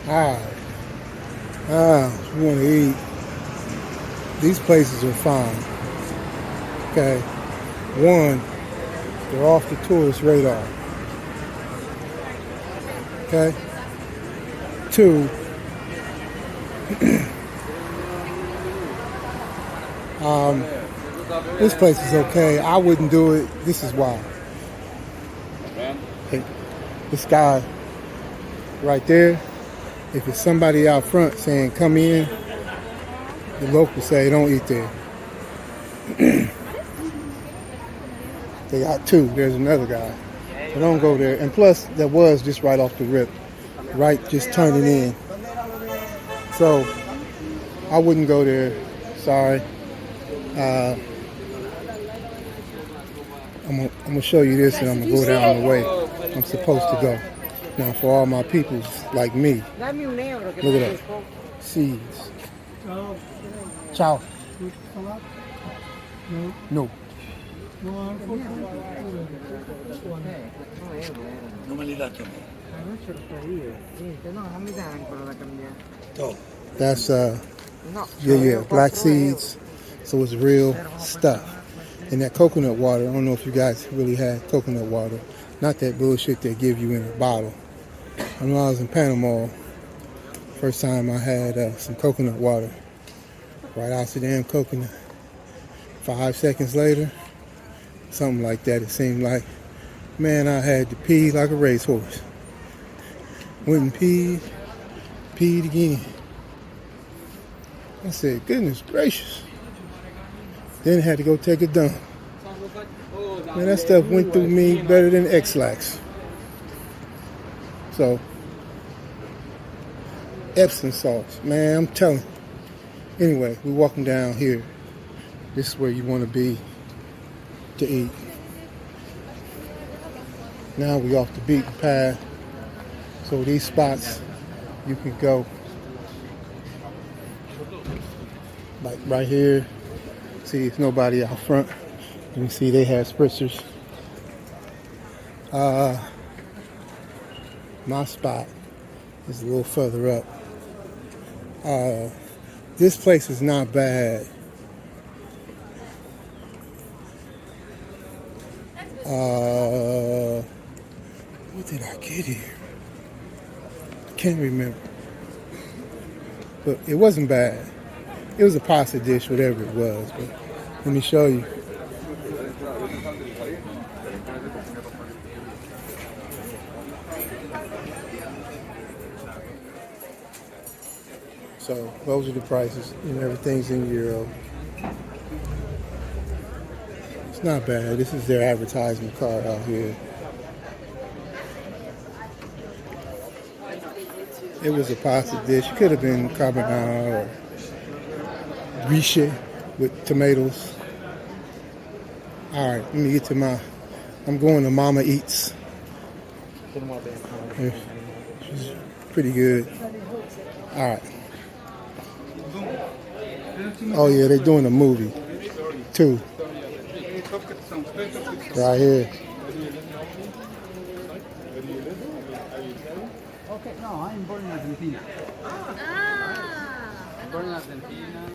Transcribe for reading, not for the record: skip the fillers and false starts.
Alright. You want to eat. These places are fine. Okay. One, they're off the tourist radar. Okay. Two, this place is okay. I wouldn't do it. This is why. Hey, this guy right there, if it's somebody out front saying come in, the locals say don't eat there. They got two. There's another guy. So don't go there. And plus, that was just right off the rip. Right, just turning in. So, I wouldn't go there. Sorry. I'm gonna show you this and I'm gonna go down the way I'm supposed to go. Now for all my peoples like me, look at that. Seeds. Ciao. No. Non me li date a me. That's yeah, black seeds. So it's real stuff. And that coconut water, I don't know if you guys really had coconut water. Not that bullshit they give you in a bottle. When I was in Panama, first time I had some coconut water. Right out the damn coconut. 5 seconds later, something like that, it seemed like. Man, I had to pee like a racehorse. Went and peed again. I said, goodness gracious. Then had to go take a dump. Man, that stuff went through me better than X-Lax. So, Epsom salts, man, I'm telling you. Anyway, we're walking down here. This is where you want to be to eat. Now we off the beaten path. So these spots you can go. Like right here. See, it's nobody out front. You can see they have spritzers. My spot is a little further up. This place is not bad. What did I get here? I can't remember. But it wasn't bad. It was a pasta dish, whatever it was. But let me show you. So those are the prices, and everything's in euro. It's not bad. This is their advertisement card out here. It was a pasta dish. It could have been carbonara or rische with tomatoes. All right, let me get to I'm going to Mama Eats. She's pretty good. All right. Oh yeah, they're doing a movie too. Right here. Okay, no, I'm born in Argentina. Born in Argentina.